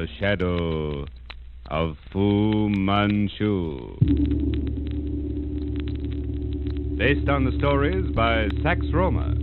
The Shadow of Fu Manchu. Based on the stories by Sax Rohmer.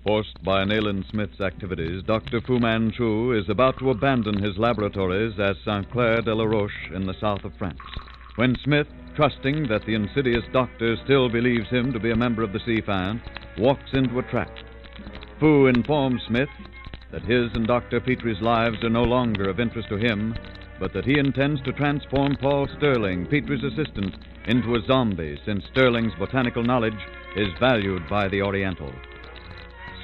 Forced by Nayland Smith's activities, Dr. Fu Manchu is about to abandon his laboratories at Saint Clair de la Roche in the south of France, when Smith, trusting that the insidious doctor still believes him to be a member of the Sea-Fan, walks into a trap. Fu informs Smith that his and Dr. Petrie's lives are no longer of interest to him, but that he intends to transform Paul Sterling, Petrie's assistant, into a zombie, since Sterling's botanical knowledge is valued by the Oriental.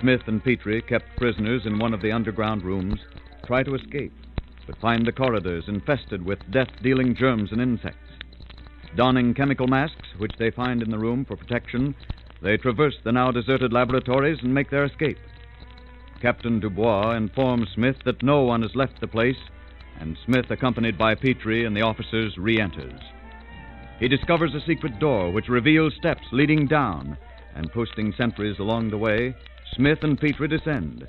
Smith and Petrie, kept prisoners in one of the underground rooms, try to escape, but find the corridors infested with death-dealing germs and insects. Donning chemical masks, which they find in the room for protection, they traverse the now deserted laboratories and make their escape. Captain Dubois informs Smith that no one has left the place, and Smith, accompanied by Petrie and the officers, re-enters. He discovers a secret door which reveals steps leading down, and posting sentries along the way, Smith and Petrie descend.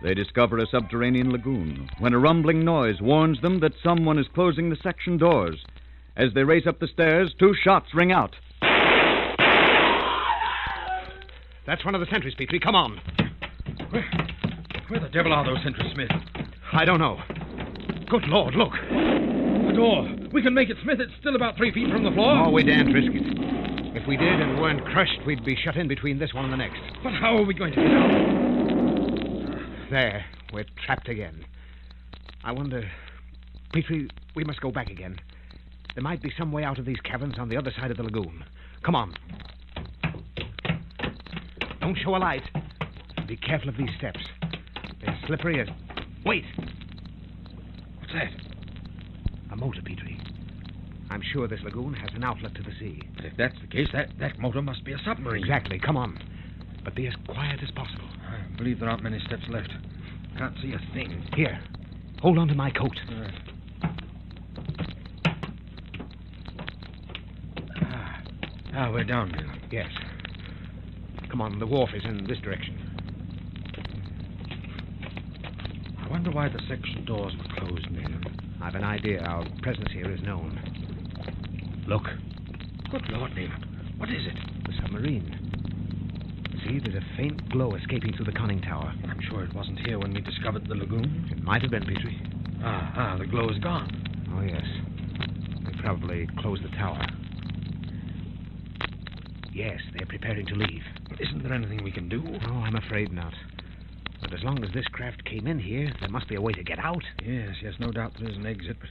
They discover a subterranean lagoon when a rumbling noise warns them that someone is closing the section doors. As they race up the stairs, 2 shots ring out. That's one of the sentries, Petrie. Come on. Where the devil are those sentries, Smith? I don't know. Good Lord, look. The door. We can make it, Smith. It's still about 3 feet from the floor. Oh, we daren't risk it. If we did and weren't crushed, we'd be shut in between this one and the next. But how are we going to get out? There. We're trapped again. I wonder... Petrie, we must go back again. There might be some way out of these caverns on the other side of the lagoon. Come on. Don't show a light. Be careful of these steps. They're slippery as... Wait! What's that? A motor, Petrie. I'm sure this lagoon has an outlet to the sea. If that's the case, that motor must be a submarine. Exactly. Come on. But be as quiet as possible. I believe there aren't many steps left. Can't see a thing. Here. Hold on to my coat. We're down now. Yes. Come on, the wharf is in this direction. I wonder why the section doors were closed, Nayland. I've an idea. Our presence here is known. Look. Good Lord, Nayland. What is it? The submarine. See, there's a faint glow escaping through the conning tower. I'm sure it wasn't here when we discovered the lagoon. It might have been, Petrie. The glow is gone. Oh, yes. They probably closed the tower. Yes, they're preparing to leave. Isn't there anything we can do? No, I'm afraid not. But as long as this craft came in here, there must be a way to get out. Yes, no doubt there is an exit, but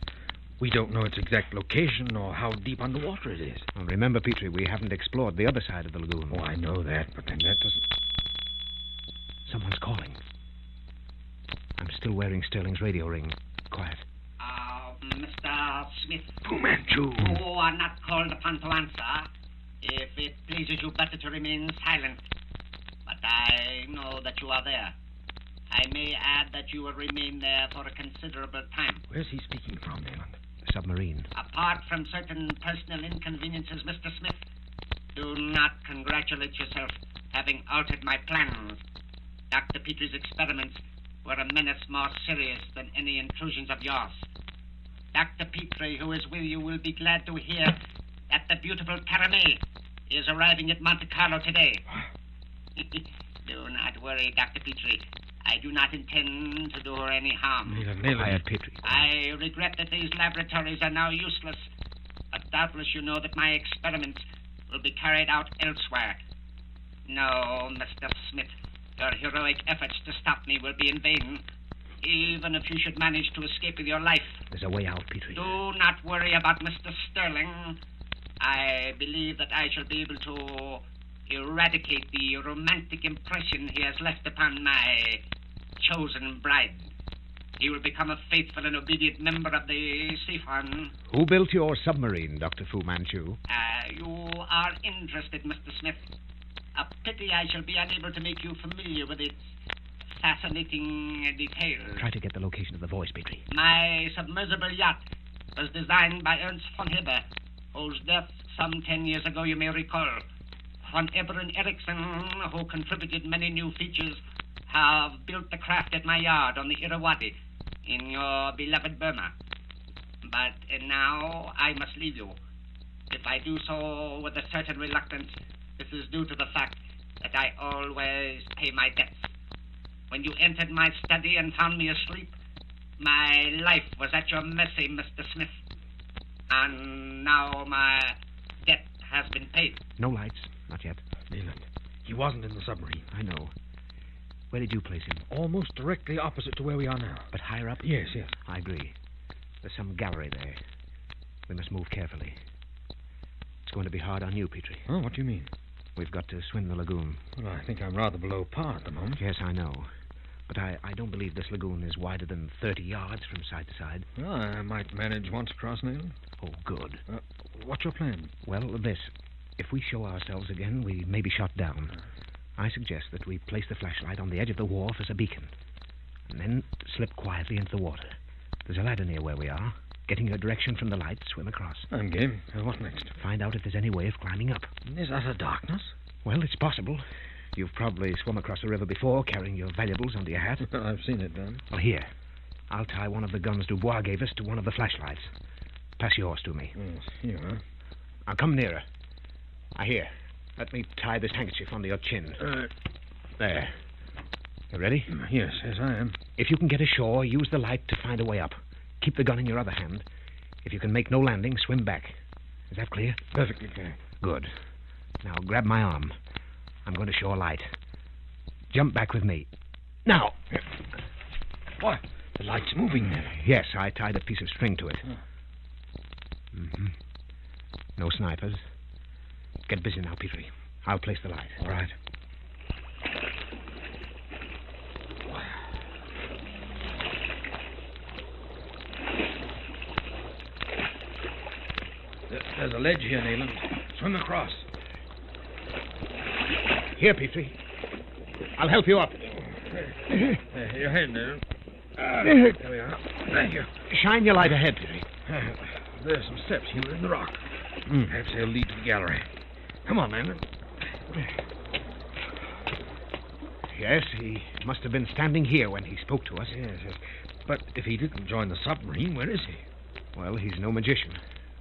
we don't know its exact location or how deep underwater it is. Well, remember, Petrie, we haven't explored the other side of the lagoon. Oh, I know that, but then that doesn't... Someone's calling. still wearing Sterling's radio ring. Quiet. Mr. Smith. Fu Manchu. You are not called upon to answer. If it pleases you better to remain silent. But I know that you are there. I may add that you will remain there for a considerable time. Where's he speaking from, Nayland? The submarine. Apart from certain personal inconveniences, Mr. Smith, do not congratulate yourself having altered my plans. Dr. Petrie's experiments were a menace more serious than any intrusions of yours. Dr. Petrie, who is with you, will be glad to hear that the beautiful Caramel is arriving at Monte Carlo today. Do not worry, Dr. Petrie. I do not intend to do her any harm. Quiet, Petrie. I regret that these laboratories are now useless, but doubtless you know that my experiments will be carried out elsewhere. No, Mr. Smith, your heroic efforts to stop me will be in vain, even if you should manage to escape with your life. There's a way out, Petrie. Do not worry about Mr. Sterling. I believe that I shall be able to eradicate the romantic impression he has left upon my chosen bride. He will become a faithful and obedient member of the Seafon. Who built your submarine, Dr. Fu Manchu? You are interested, Mr. Smith. A pity I shall be unable to make you familiar with its fascinating details. Try to get the location of the voice, Petrie. My submersible yacht was designed by Ernst von Heber, whose death some 10 years ago you may recall. Von Eber and Erickson, who contributed many new features, have built the craft at my yard on the Irrawaddy in your beloved Burma. But now I must leave you. If I do so with a certain reluctance, this is due to the fact that I always pay my debts. When you entered my study and found me asleep, my life was at your mercy, Mr. Smith. And now my debt has been paid. No lights. Not yet. Nayland, he wasn't in the submarine. I know. Where did you place him? Almost directly opposite to where we are now. But higher up? Yes. I agree. There's some gallery there. We must move carefully. It's going to be hard on you, Petrie. Oh, what do you mean? We've got to swim the lagoon. Well, I think I'm rather below par at the moment. Yes, I know. But I don't believe this lagoon is wider than 30 yards from side to side. Well, I might manage once across, Nayland. Oh, good. What's your plan? Well, this. If we show ourselves again, we may be shot down. I suggest that we place the flashlight on the edge of the wharf as a beacon, and then slip quietly into the water. There's a ladder near where we are. Getting your direction from the light, swim across. I'm game. What next? Find out if there's any way of climbing up. Is that a darkness? Well, it's possible. You've probably swum across the river before, carrying your valuables under your hat. I've seen it done. Well, here. I'll tie one of the guns Dubois gave us to one of the flashlights. Pass yours to me. Yes, here, huh? Now, come nearer. Here. Let me tie this handkerchief under your chin. There. You ready? Yes, I am. If you can get ashore, use the light to find a way up. Keep the gun in your other hand. If you can make no landing, swim back. Is that clear? Perfectly clear. Good. Now, grab my arm. I'm going to show a light. Jump back with me. Now! What? The light's moving there. Yes, I tied a piece of string to it. Mm-hmm. No snipers. Get busy now, Petrie. I'll place the light. All right. There's a ledge here, Nayland. Swim across. Here, Petrie. I'll help you up. Your head, Nayland. There we are. Thank you. Shine your light ahead, Petrie. There's some steps here in the rock. Perhaps they'll lead to the gallery. Come on, Nayland. Yes, he must have been standing here when he spoke to us. Yes. But if he didn't join the submarine, where is he? Well, he's no magician.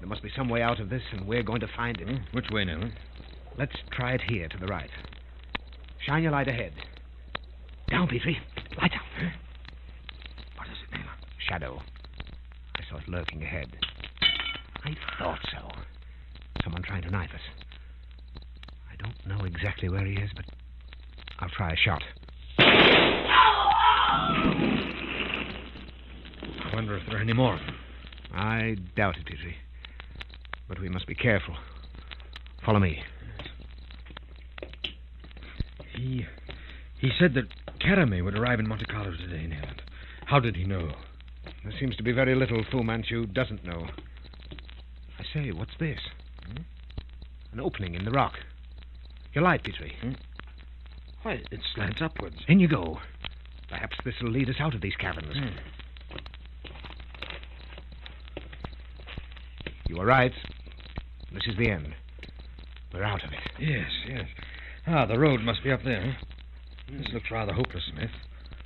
There must be some way out of this, and we're going to find him. Which way, Nayland? Let's try it here, to the right. Shine your light ahead. Down, Petrie. Lights out. Huh? What is it, Nayland? Shadow. I saw it lurking ahead. I thought so. Someone trying to knife us. I don't know exactly where he is, but I'll try a shot. I wonder if there are any more of them. I doubt it, Petrie. But we must be careful. Follow me. He said that Caramel would arrive in Monte Carlo today, Nayland. How did he know? There seems to be very little Fu Manchu doesn't know. I say, what's this? An opening in the rock. Your light, Petrie. Why, it slants upwards. In you go. Perhaps this will lead us out of these caverns. You were right. This is the end. We're out of it. Yes, yes. Ah, the road must be up there. This looks rather hopeless, Smith.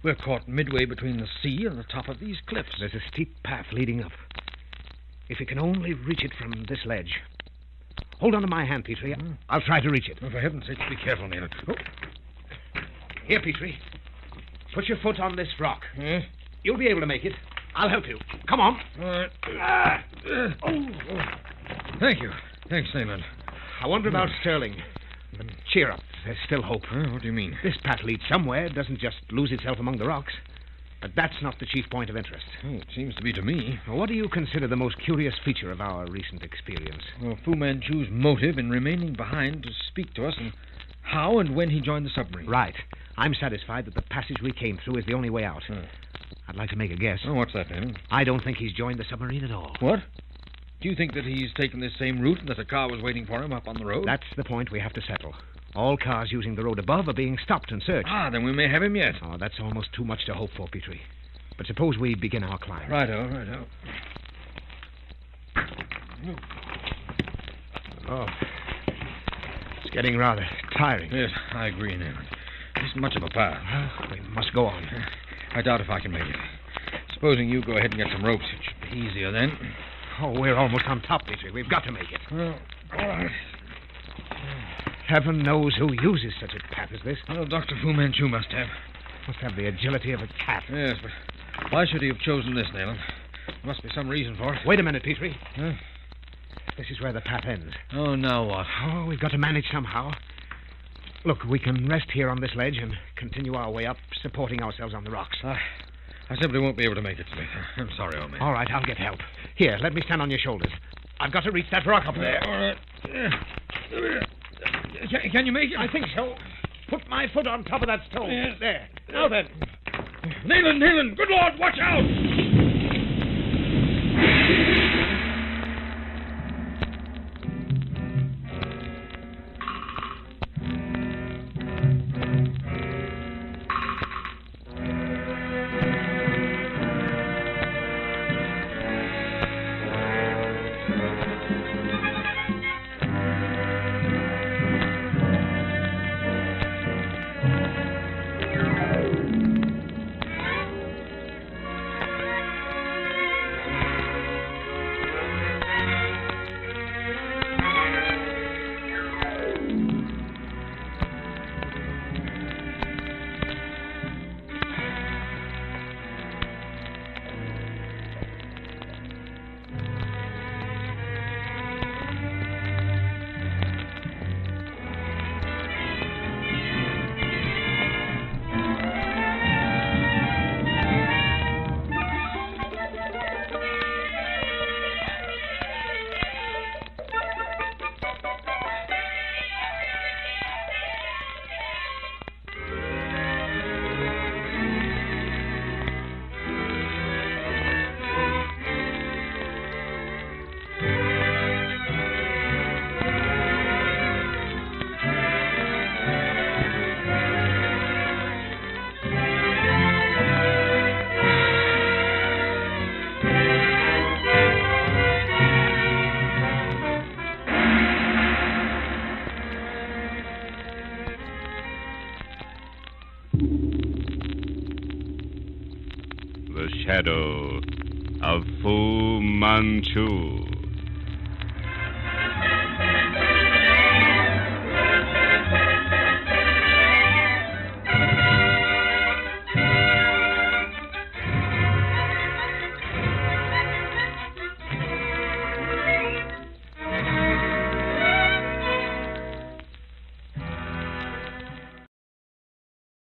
We're caught midway between the sea and the top of these cliffs. There's a steep path leading up. If we can only reach it from this ledge. Hold on to my hand, Petrie. I'll try to reach it. Oh, for heaven's sake, be careful, Neil. Oh. Here, Petrie. Put your foot on this rock. Yes? You'll be able to make it. I'll help you. Come on. All right. Thank you. Thanks, Nayland. I wonder about Sterling. But cheer up. There's still hope. What do you mean? This path leads somewhere. It doesn't just lose itself among the rocks. But that's not the chief point of interest. Oh, it seems to be to me. What do you consider the most curious feature of our recent experience? Well, Fu Manchu's motive in remaining behind to speak to us, and how and when he joined the submarine. Right. I'm satisfied that the passage we came through is the only way out. I'd like to make a guess. Oh, what's that, then? I don't think he's joined the submarine at all. What? Do you think that he's taken this same route and that a car was waiting for him up on the road? That's the point we have to settle. All cars using the road above are being stopped and searched. Ah, then we may have him yet. Oh, that's almost too much to hope for, Petrie. But suppose we begin our climb. Righto. Oh, it's getting rather tiring. Yes, I agree, Neil. It isn't much of a path. Well, we must go on. I doubt if I can make it. Supposing you go ahead and get some ropes, it should be easier then. Oh, we're almost on top, Petrie. We've got to make it. Well, all right. Heaven knows who uses such a path as this. Well, Dr. Fu Manchu must have. Must have the agility of a cat. Yes, but why should he have chosen this, Nayland? There must be some reason for it. Wait a minute, Petrie. Huh? This is where the path ends. Oh, now what? Oh, we've got to manage somehow. Look, we can rest here on this ledge and continue our way up, supporting ourselves on the rocks. I simply won't be able to make it, Smith. I'm sorry, old man. All right, I'll get help. Here, let me stand on your shoulders. I've got to reach that rock up there. All right. Can you make it? I think so. Put my foot on top of that stone. Yes. There. Now then. Nayland! Good Lord, watch out! Shadow of Fu Manchu.